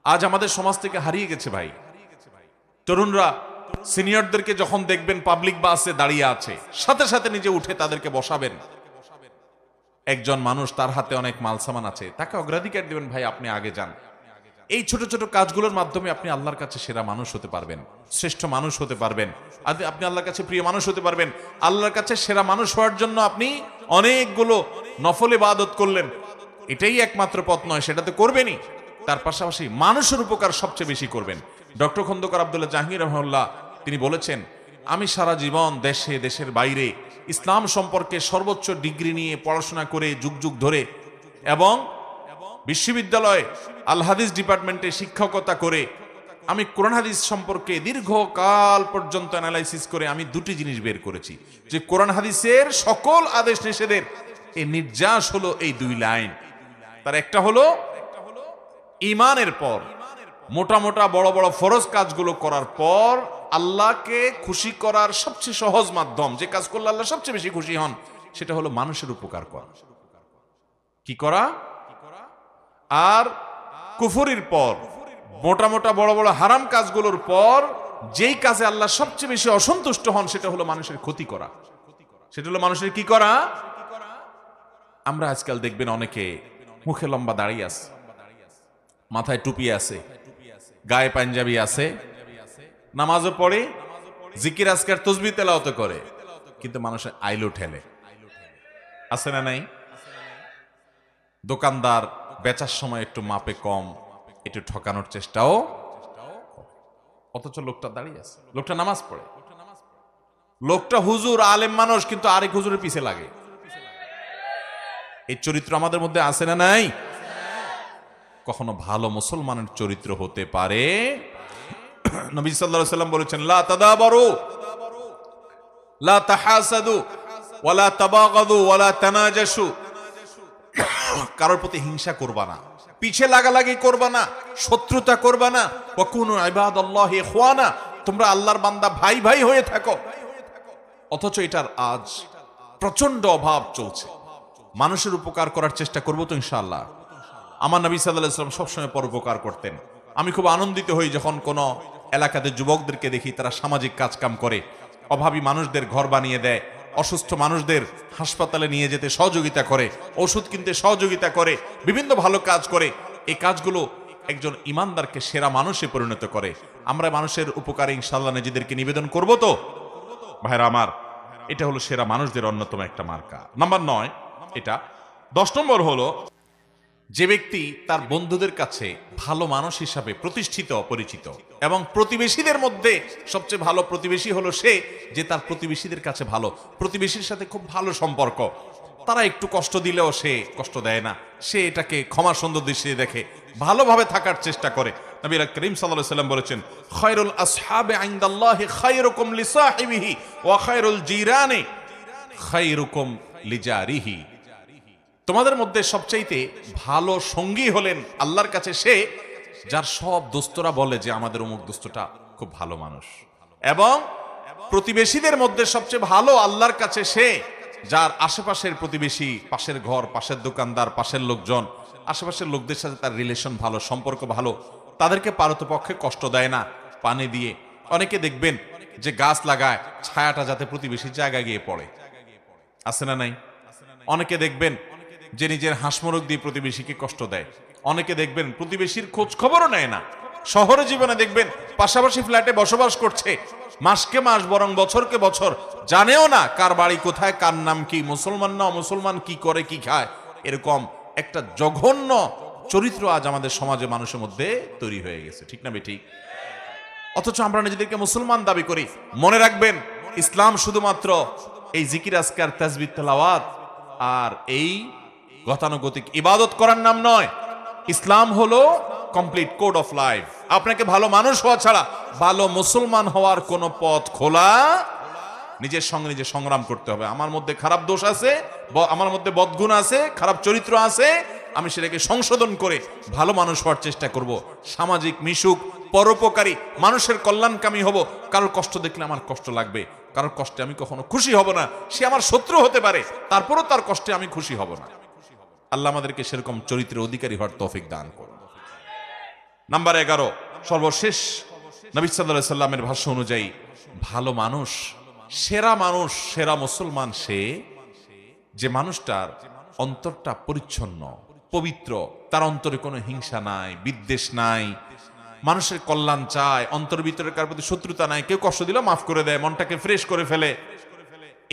আজ আমাদের সমাজ থেকে হারিয়ে গেছে ভাই। তরুণরা সিনিয়রদেরকে যখন দেখবেন পাবলিক বাসে দাঁড়িয়ে আছে, সাথে সাথে নিজে উঠে তাদেরকে বসাবেন। একজন মানুষ তার হাতে অনেক মাল সামান আছে, তাকে অগ্রাধিকার দিবেন, ভাই আপনি আগে যান। এই ছোট ছোট কাজগুলোর মাধ্যমে আপনি আল্লাহর কাছে সেরা মানুষ হতে পারবেন, শ্রেষ্ঠ মানুষ হতে পারবেন, আপনি আল্লাহর কাছে প্রিয় মানুষ হতে পারবেন। আল্লাহর কাছে সেরা মানুষ হওয়ার জন্য আপনি অনেকগুলো নফল ইবাদত করলেন, এটাই একমাত্র পথ নয়, সেটা তো করবেনই, তার পাশাপাশি মানুষের উপকার সবচেয়ে বেশি করবেন। ডক্টর খন্দকার আব্দুল্লাহ জাহাঙ্গীর রহমাহুল্লাহ তিনি বলেছেন, আমি সারা জীবন দেশে দেশের বাইরে ইসলাম সম্পর্কে সর্বোচ্চ ডিগ্রি নিয়ে পড়াশোনা করে যুগ যুগ ধরে এবং বিশ্ববিদ্যালয়ে আল হাদিস ডিপার্টমেন্টে শিক্ষকতা করে আমি কোরআন হাদিস সম্পর্কে দীর্ঘকাল পর্যন্ত অ্যানালাইসিস করে আমি দুটি জিনিস বের করেছি, যে কোরআন হাদিসের সকল আদেশ নিষেধের এই নির্যাস হলো এই দুই লাইন। তার একটা হলো ঈমানের পর মোটা মোটা বড় বড় ফরজ কাজগুলো করার পর আল্লাহকে খুশি করার সবচেয়ে সহজ মাধ্যম, যে কাজ করলে আল্লাহ সবচেয়ে বেশি খুশি হন, সেটা হলো মানুষের উপকার করা। কি করা? আর কুফরির পর মোটা মোটা বড় বড় হারাম কাজগুলোর পর যেই কাজে আল্লাহ সবচেয়ে বেশি অসন্তুষ্ট হন, সেটা হলো মানুষের ক্ষতি করা। সেটা হলো মানুষের কি করা? আমরা আজকাল দেখবেন অনেকে মুখে লম্বা দাড়ি আছে, মাথায় টুপি আছে, গায়ে পাঞ্জাবি আছে, নামাজও পড়ে, জিকির আজকার তসবিহ তেলাওয়াত করে, কিন্তু মানুষের আইলো ঠেলে। আছে না নাই? দোকানদার বেচার সময় একটু মাপে কম, একটু ঠকানোর চেষ্টাও, অথচ লোকটা দাঁড়িয়ে আছে, লোকটা নামাজ পড়ে, লোকটা হুজুর আলেম মানুষ, কিন্তু আরেক হুজুরের পিছে লাগে। এই চরিত্র আমাদের মধ্যে আছে না নাই? কখনো ভালো মুসলমানের চরিত্র হতে পারে? নবী সাল্লাল্লাহু আলাইহি ওয়াসাল্লাম বলেছেন, লা তাদাবারু লা তাহাসাদু ওয়ালা তাবাগাদু ওয়ালা তানাজাসু, কারোর প্রতি হিংসা করবা না, পিছে লাগালাগি করবা না, শত্রুতা করবা না। ওয়া কুনু ইবাদাল্লাহি ইখওয়ানা, তোমরা আল্লাহর বান্দা ভাই ভাই হয়ে থাকো। অথচ এটার আজ প্রচন্ড অভাব চলছে। মানুষের উপকার করার চেষ্টা করবো তো ইনশাআল্লাহ। আমার নবী সাল্লাল্লাহু আলাইহি ওয়াসাল্লাম সবসময় পরোপকার করতেন। আমি খুব আনন্দিত হই যখন কোনো এলাকাতে যুবকদেরকে দেখি তারা সামাজিক কাজকাম করে, অভাবী মানুষদের ঘর বানিয়ে দেয়, অসুস্থ মানুষদের হাসপাতালে নিয়ে যেতে সহযোগিতা করে, ওষুধ কিনতে সহযোগিতা করে, বিভিন্ন ভালো কাজ করে। এই কাজগুলো একজন ইমানদারকে সেরা মানুষে পরিণত করে। আমরা মানুষের উপকারে ইনশাআল্লাহ নিজেদেরকে নিবেদন করব তো ভাইরা আমার। এটা হলো সেরা মানুষদের অন্যতম একটা মার্কা। নাম্বার 9 এটা। 10 নম্বর হলো যে ব্যক্তি তার বন্ধুদের কাছে ভালো মানুষ হিসাবে প্রতিষ্ঠিত, পরিচিত, এবং প্রতিবেশীদের মধ্যে সবচেয়ে ভালো প্রতিবেশী হলো সে যে তার প্রতিবেশীদের কাছে ভালো, প্রতিবেশীর সাথে খুব ভালো সম্পর্ক, তারা একটু কষ্ট দিলেও সে কষ্ট দেয় না, সে এটাকে ক্ষমা সুন্দর দৃষ্টিতে দেখে, ভালোভাবে থাকার চেষ্টা করে। নবী করিম সাল্লাল্লাহু আলাইহি ওয়াসাল্লাম বলেছেন, খায়রুল আসহাবি ইনদাল্লাহি খায়রুকুম লিসাহিবিহি ওয়া খায়রুল জিরানি খায়রুকুম লিজারিহি। তোমাদের মধ্যে সবচাইতে ভালো সঙ্গী হলেন আল্লাহর কাছে সে যার সব দোস্তরা বলে যে আমাদের অমুক দোস্তটা খুব ভালো মানুষ, এবং প্রতিবেশীদের মধ্যে সবচেয়ে ভালো আল্লাহর কাছে সে যার আশেপাশের প্রতিবেশী, পাশের ঘর, পাশের দোকানদার, পাশের লোকজন, আশেপাশের লোকদের সাথে তার রিলেশন ভালো, সম্পর্ক ভালো, তাদেরকে পারতপক্ষে কষ্ট দেয় না পানি দিয়ে। অনেকে দেখবেন যে গাছ লাগায় ছায়াটা যাতে প্রতিবেশীর জায়গায় গিয়ে পড়ে, আছে না নাই? অনেকে দেখবেন যে নিজের হাঁসমরক দিয়ে প্রতিবেশীকে কষ্ট দেয়। অনেকে দেখবেন প্রতিবেশীর খোঁজ খবরও নেয় না। শহরে জীবনে দেখবেন পাশাপাশি ফ্ল্যাটে বসবাস করছে, মাসকে মাস বরং বছরকে বছর, জানেও না কার বাড়ি কোথায়, কার নাম কি, মুসলমান না মুসলমান, কি করে কি খায়। এরকম একটা জঘন্য চরিত্র আজ আমাদের সমাজে মানুষের মধ্যে তৈরি হয়ে গেছে, ঠিক না বেঠিক? অথচ আমরা নিজেদেরকে মুসলমান দাবি করি। মনে রাখবেন, ইসলাম শুধুমাত্র এই জিকির আজকার, তাসবিহ, তেলাওয়াত আর এই গতানুগতিক ইবাদত করার নাম নয়। ইসলাম হলো কমপ্লিট কোড অফ লাইফ। আপনাকে ভালো মানুষ হওয়া ছাড়া ভালো মুসলমান হওয়ার কোনো পথ খোলা। নিজের সঙ্গে নিজে সংগ্রাম করতে হবে। আমার মধ্যে খারাপ দোষ আছে, আমার মধ্যে বদগুণ আছে, খারাপ চরিত্র আছে, আমি সেটাকে সংশোধন করে ভালো মানুষ হওয়ার চেষ্টা করব। সামাজিক মিশুক, পরোপকারী, মানুষের কল্যাণকামী হব। কারোর কষ্ট দেখলে আমার কষ্ট লাগবে, কারোর কষ্টে আমি কখনো খুশি হব না। সে আমার শত্রু হতে পারে, তারপরও তার কষ্টে আমি খুশি হব না। আল্লাহ আমাদেরকে সেরকম চরিত্রের অধিকারী হওয়ার তৌফিক দান করুন। নাম্বার 11, সর্বশেষ, নবী সাল্লাল্লাহু আলাইহি সাল্লামের ভাষ্য অনুযায়ী ভালো মানুষ, সেরা মানুষ, সেরা মুসলমান সে যে মানুষটার অন্তরটা পরিচ্ছন্ন, পবিত্র, তার অন্তরে কোনো হিংসা নাই, বিদ্বেষ নাই, মানুষের কল্যাণ চায়, অন্তর ভিতরে কার প্রতি শত্রুতা নাই, কেউ কষ্ট দিলে মাফ করে দেয়, মনটাকে ফ্রেশ করে ফেলে,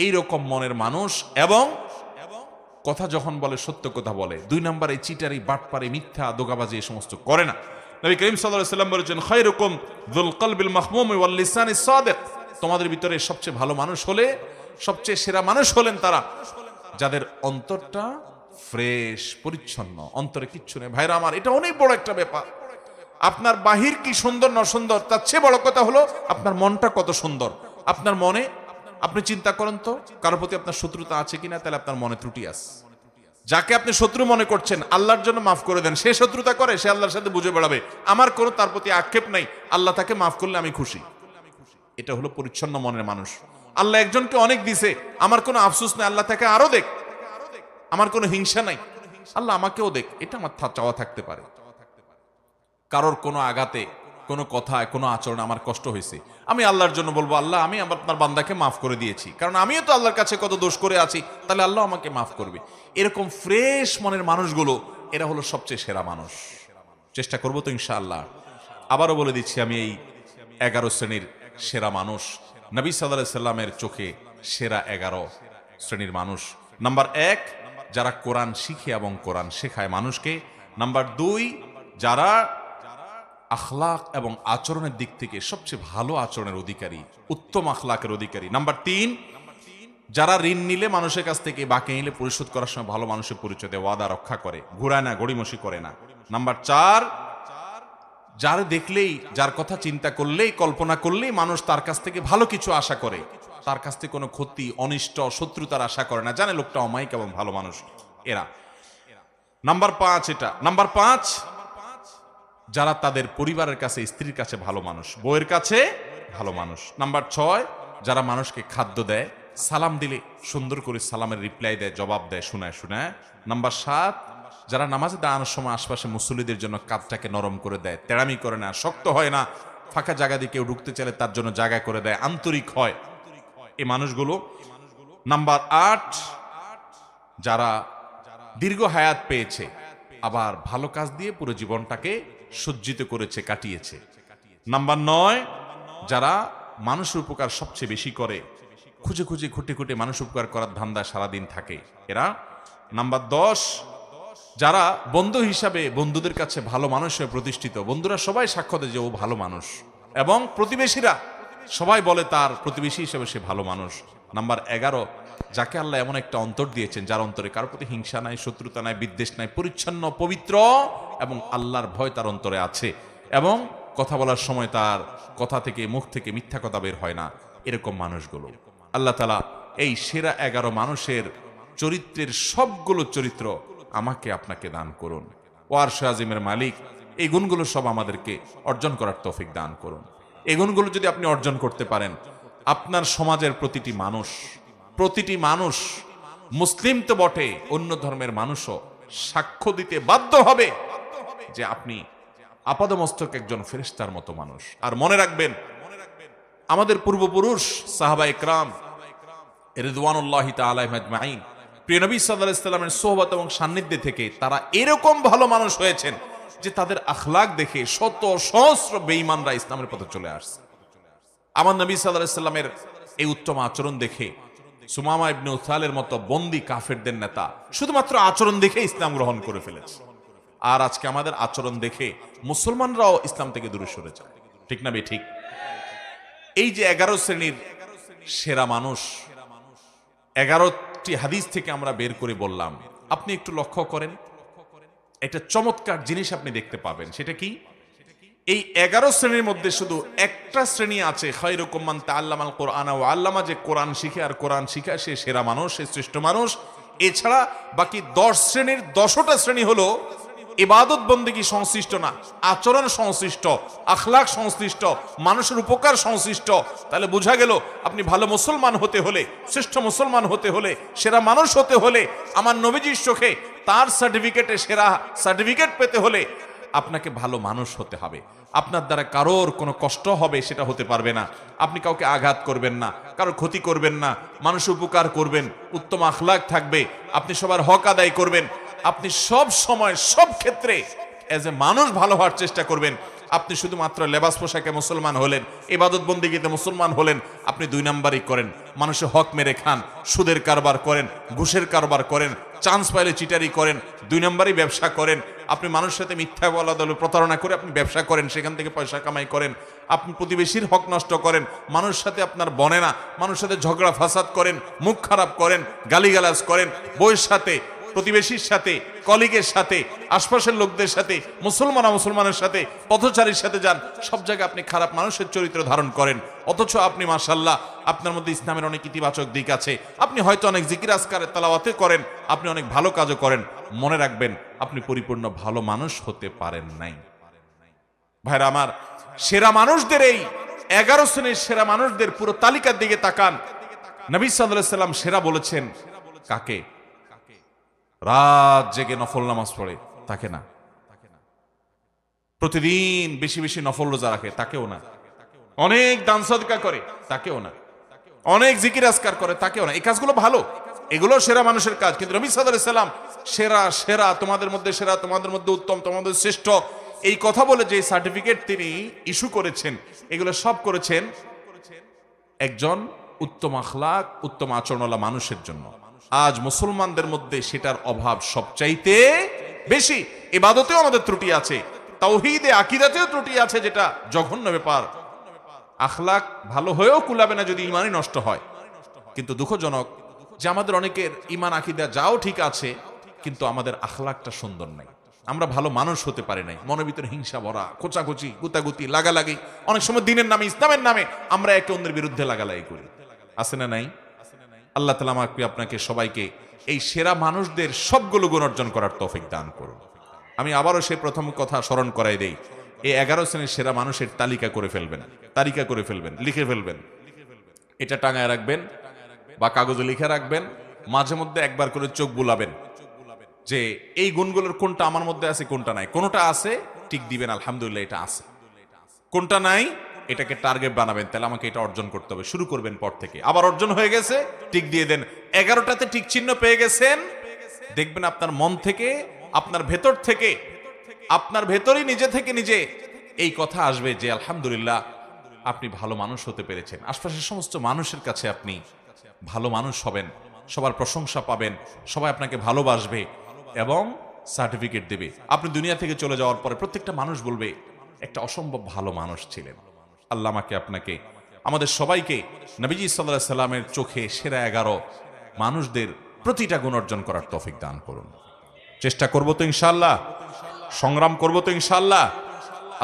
এইরকম মনের মানুষ। এবং কথা যখন বলে সত্য কথা বলে। 2 নম্বর, এই চিটারি, বাটপারি, মিথ্যা, দোগাবাজি এই সমস্ত করে না। নবী করিম সাল্লাল্লাহু আলাইহি ওয়াসাল্লাম বলেছেন, খায়রুকুম যুল কলবিল মাহমুম ওয়াল লিসানিস সাদিক। তোমাদের ভিতরে সবচেয়ে ভালো মানুষ হলে, সবচেয়ে সেরা মানুষ হলেন তারা যাদের অন্তরটা ফ্রেশ, পরিচ্ছন্ন, অন্তরে কিচ্ছু নেই। ভাইরা আমার, এটা অনেক বড় একটা ব্যাপার। আপনার বাহির কি সুন্দর না সুন্দর, তার চেয়ে বড় কথা হলো আপনার মনটা কত সুন্দর। আপনার মনে, আপনি চিন্তা করেন তো, কারোর প্রতি আপনার শত্রুতা আছে কিনা, তাহলে আপনার মনে ত্রুটি আছে। যাকে আপনি শত্রু মনে করছেন, আল্লাহর জন্য মাফ করে দেন। সে শত্রুতা করে, সে আল্লাহর সাথে বুঝে বেড়াবে, আমার কোনো তার প্রতি আক্ষেপ নাই, আল্লাহ তাকে মাফ করলে আমি খুশি। এটা হলো পরিচ্ছন্ন মনের মানুষ। আল্লাহ একজনকে অনেক দিছে, আমার কোনো আফসোস নাই, আল্লাহ তাকে আরো দেখ, আমার কোনো হিংসা নাই, আল্লাহ আমাকেও দেখ, এটা আমার চাওয়া থাকতে পারে। কারোর কোনো আঘাতে, কোনো কথায়, কোনো আচরণে আমার কষ্ট হয়েছে, আমি আল্লাহর জন্য বলবো, আল্লাহ আমি আপনার বান্দাকে মাফ করে দিয়েছি, কারণ আমিও তো আল্লাহর কাছে কত দোষ করে আছি, তাহলে আল্লাহ আমাকে মাফ করবে। এরকম ফ্রেশ মনের মানুষগুলো, এরা হলো সবচেয়ে সেরা মানুষ। চেষ্টা করবো তো ইনশাআল্লাহ। আবারও বলে দিচ্ছি, আমি এই 11 শ্রেণীর সেরা মানুষ, নবী সাল্লাল্লাহু আলাইহি সাল্লামের চোখে সেরা 11 শ্রেণীর মানুষ। নাম্বার 1, যারা কোরআন শিখে এবং কোরআন শেখায় মানুষকে। নাম্বার 2, যারা আখলাক এবং আচরণের দিক থেকে সবচেয়ে ভালো আচরণের অধিকারী, উত্তম আখলাকের অধিকারী। নাম্বার 3, যারা ঋণ নিলে মানুষের কাছ থেকে, বাকি নিলে পরিশোধ করার সময় ভালো মানুষের পরিচয় দেয়, ওয়াদা রক্ষা করে, ঘুরায় না, গড়িমসি করে না। নাম্বার 4, যার দেখলেই, যার কথা চিন্তা করলেই, কল্পনা করলেই মানুষ তার কাছ থেকে ভালো কিছু আশা করে, তার কাছ থেকে কোনো ক্ষতি, অনিষ্ট, শত্রুতার আশা করে না, জানে লোকটা অমায়িক এবং ভালো মানুষ এরা। নাম্বার 5 এটা। নাম্বার 5, যারা তাদের পরিবারের কাছে, স্ত্রীর কাছে ভালো মানুষ, বউয়ের কাছে ভালো মানুষ। নাম্বার 6, যারা মানুষকে খাদ্য দেয়, সালাম দিলে সুন্দর করে সালামের রিপ্লাই দেয়, জবাব দেয়, শোনায় শোনায়। নাম্বার 7, যারা নামাজে দাঁড়ানোর সময় আশপাশে মুসল্লিদের জন্য কাঁধটাকে নরম করে দেয়, তেড়ামি করে না, শক্ত হয় না, ফাঁকা জায়গা দিয়ে কেউ ঢুকতে চাইলে তার জন্য জায়গা করে দেয়, আন্তরিক হয়, এই মানুষগুলো। নাম্বার 8, যারা দীর্ঘ হায়াত পেয়েছে, আবার ভালো কাজ দিয়ে পুরো জীবনটাকে সজ্জিত করেছে, কাটিয়েছে। নাম্বার 9, যারা মানুষের উপকার সবচেয়ে বেশি করে, খুঁজে খুঁজে খুঁটে খুঁটে মানুষ উপকার করার ধান্দায় সারাদিন থাকে এরা। নাম্বার 10, যারা বন্ধু হিসাবে বন্ধুদের কাছে ভালো মানুষ হয়ে প্রতিষ্ঠিত, বন্ধুরা সবাই সাক্ষ্য দেয় যে ও ভালো মানুষ, এবং প্রতিবেশীরা সবাই বলে তার প্রতিবেশী হিসেবে সে ভালো মানুষ। নাম্বার 11, যাকে আল্লাহ এমন একটা অন্তর দিয়েছেন, যার অন্তরে কারোর প্রতি হিংসা নাই, শত্রুতা নাই, বিদ্বেষ নাই, পরিচ্ছন্ন, পবিত্র, এবং আল্লাহর ভয় তার অন্তরে আছে, এবং কথা বলার সময় তার কথা থেকে, মুখ থেকে মিথ্যা কথা বের হয় না। এরকম মানুষগুলো আল্লাহ তাআলা এই সেরা 11 মানুষের চরিত্রের সবগুলো চরিত্র আমাকে আপনাকে দান করুন। ও আরশে আজিমের মালিক, এই গুণগুলো সব আমাদেরকে অর্জন করার তৌফিক দান করুন। এই গুণগুলো যদি আপনি অর্জন করতে পারেন, আপনার সমাজের প্রতিটি মানুষ, মুসলিম তো বটে, অন্য ধর্মের মানুষও সাক্ষ্য দিতে বাধ্য হবে যে আপনি আপাদমস্তক একজন ফেরেশতার মতো মানুষ। আর মনে রাখবেন, আমাদের পূর্বপুরুষ সাহাবায়ে কেরাম রিদওয়ানুল্লাহি তাআলা আজমাইন, প্রিয় নবী সাল্লাল্লাহু আলাইহি সাল্লামের সোহবত এবং সান্নিধ্যে থেকে তারা এরকম ভালো মানুষ হয়েছেন যে তাদের আখলাক দেখে শত সহস্র বেঈমানরা ইসলামের পথে চলে আসছে। আমার নবী সাল্লাল্লাহু আলাইহি সাল্লামের এই উত্তম আচরণ দেখে সুমামা ইবনে উসালের মতো বন্দী কাফেরদের নেতা শুধুমাত্র আচরণ দেখে ইসলাম গ্রহণ করে ফেলেছে। আর আজকে আমাদের আচরণ দেখে মুসলমানরাও ইসলাম থেকে দূরে সরে যায়, ঠিক না ঠিক? এই যে 11 শ্রেণীর সেরা মানুষ, 11টি হাদিস থেকে আমরা বের করে বললাম, আপনি একটু লক্ষ্য করেন, একটা চমৎকার জিনিস আপনি দেখতে পাবেন। সেটা কি? এই 11 শ্রেণীর মধ্যে শুধু একটা শ্রেণী আছে, খায়রুকুম মান তাআল্লামাল কুরআনা ওয়া আল্লামা, যে কোরআন শিখে আর কোরআন শিখায় সে সেরা মানুষ, সে শ্রেষ্ঠ মানুষ। এছাড়া বাকি 10 শ্রেণীর 10টা শ্রেণী হলো ইবাদত বন্দেগী সংশ্লিষ্ট না, আচরণ সংশ্লিষ্ট, আখলাক সংশ্লিষ্ট, মানুষের উপকার সংশ্লিষ্ট। তাহলে বোঝা গেল, আপনি ভালো মুসলমান হতে হলে, শ্রেষ্ঠ মুসলমান হতে হলে, সেরা মানুষ হতে হলে, আমার নবীজির চোখে তার সার্টিফিকেটে সেরা সার্টিফিকেট পেতে হলে আপনাকে ভালো মানুষ হতে হবে। আপনার দ্বারা কারোর কোনো কষ্ট হবে সেটা হতে পারবে না। আপনি কাউকে আঘাত করবেন না, কারোর ক্ষতি করবেন না, মানুষ উপকার করবেন, উত্তম আখলাক থাকবে, আপনি সবার হক আদায় করবেন। আপনি সব সময় সব ক্ষেত্রে এজ এ মানুষ ভালো হওয়ার চেষ্টা করবেন। আপনি শুধুমাত্র লেবাস পোশাকে মুসলমান হলেন, ইবাদত বন্দিগিতে মুসলমান হলেন, আপনি 2 নাম্বারই করেন, মানুষের হক মেরে খান, সুদের কারবার করেন, ঘুষের কারবার করেন, চান্স পাইলে চিটারি করেন, 2 নাম্বারই ব্যবসা করেন, আপনি মানুষের সাথে মিথ্যা বলা দলে প্রতারণা করে আপনি ব্যবসা করেন, সেখান থেকে পয়সা কামাই করেন, আপনি প্রতিবেশীর হক নষ্ট করেন, মানুষের সাথে আপনার বনে না, মানুষের সাথে ঝগড়া ফাসাদ করেন, মুখ খারাপ করেন, গালিগালাজ করেন, বউয়ের সাথে, প্রতিবেশীর সাথে, কলিগের সাথে, আশপাশের লোকদের সাথে, মুসলমানের সাথে, পথচারীর সাথে যান, সব জায়গায় আপনি খারাপ মানুষের চরিত্র ধারণ করেন। অথচ আপনি মাশাআল্লাহ আপনার মধ্যে ইসলামের অনেক ইতিবাচক দিক আছে, আপনি হয়তো অনেক জিকির আজকারের তেলাওয়াতে করেন, আপনি অনেক ভালো কাজও করেন। মনে রাখবেন আপনি পরিপূর্ণ ভালো মানুষ হতে পারেন নাই। ভাইরা আমার, সেরা মানুষদের এই 11 শ্রেণীর সেরা মানুষদের পুরো তালিকার দিকে তাকান। নবী সাল্লাল্লাহু আলাইহি সাল্লাম সেরা বলেছেন কাকে? রাত জেগে নফল নামাজ পড়ে তাকে না, প্রতিদিন বেশি বেশি নফল রোজা রাখে তাকেও না, অনেক দান সদকা করে তাকেও না, অনেক জিকির আজকার করে তাকেও না। এই কাজগুলো ভালো, এগুলো সেরা মানুষের কাজ, কিন্তু নবী সাল্লাল্লাহু আলাইহি সাল্লাম সেরা সেরা তোমাদের মধ্যে সেরা, তোমাদের মধ্যে উত্তম, তোমাদের শ্রেষ্ঠ, এই কথা বলে যে সার্টিফিকেট তিনি ইস্যু করেছেন, এগুলো সব করেছেন একজন উত্তম আখলাক, উত্তম আচরণওয়ালা মানুষের জন্য। আজ মুসলমানদের মধ্যে সেটার অভাব সবচাইতে বেশি। ইবাদতেও আমাদের ত্রুটি আছে, তাওহীদে আকীদাতেও ত্রুটি আছে, যেটা জঘন্য ব্যাপার। আখলাক ভালো হয়েও কুলাবে না যদি ঈমানই নষ্ট হয়। কিন্তু দুঃখজনক যে আমাদের অনেকের ঈমান আকীদা যাও ঠিক আছে, কিন্তু আমাদের আখলাকটা সুন্দর নাই, আমরা ভালো মানুষ হতে পারি নাই। মনের ভিতরে হিংসা ভরা, কোচাকুচি, গুতাগুতি, লাগালাগি, অনেক সময় দিনের নামে, ইসলামের নামে আমরা একে অন্যের বিরুদ্ধে লাগালাগি করি, আছে না নাই? আল্লাহ তাআলা আমাকে আপনাকে সবাইকে এই সেরা মানুষদের সবগুলো গুণ অর্জন করার তৌফিক দান করুন। আমি আবারও সেই প্রথম কথা স্মরণ করাই দেই, এই 11 শ্রেণীর সেরা মানুষের তালিকা করে ফেলবেন, তালিকা করে ফেলবেন, লিখে ফেলবেন, এটা টাঙায় রাখবেন বা কাগজে লিখে রাখবেন। মাঝে মধ্যে একবার করে চোখ বুলাবেন যে এই গুণগুলোর কোনটা আমার মধ্যে আছে, কোনটা নাই। কোনটা আছে টিক দিবেন, আলহামদুলিল্লাহ এটা আছে। কোনটা নাই এটাকে টার্গেট বানাবেন, তাহলে আমাকে এটা অর্জন করতে হবে, শুরু করবেন পর থেকে। আবার অর্জন হয়ে গেছে টিক দিয়ে দেন। 11টাতে টিক চিহ্ন পেয়ে গেছেন, দেখবেন আপনার মন থেকে, আপনার ভেতর থেকে, আপনার ভেতরই নিজে থেকে নিজে এই কথা আসবে যে আলহামদুলিল্লাহ আপনি ভালো মানুষ হতে পেরেছেন। আশপাশের সমস্ত মানুষের কাছে আপনি ভালো মানুষ হবেন, সবার প্রশংসা পাবেন, সবাই আপনাকে ভালোবাসবে এবং সার্টিফিকেট দেবে। আপনি দুনিয়া থেকে চলে যাওয়ার পরে প্রত্যেকটা মানুষ বলবে একটা অসম্ভব ভালো মানুষ ছিলেন। আল্লাহ আমাকে আপনাকে, আমাদের সবাইকে নবীজি সাল্লাল্লাহু আলাইহি সাল্লামের চোখে সেরা 11 মানুষদের প্রতিটা গুণ অর্জন করার তৌফিক দান করুন। চেষ্টা করব তো ইনশাআল্লাহ, সংগ্রাম করব তো ইনশাআল্লাহ,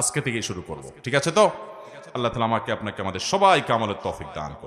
আজকে থেকেই শুরু করব, ঠিক আছে তো? আল্লাহ তাআলা আমাকে আপনাকে আমাদের সবাইকে আমলের তৌফিক দান করুন।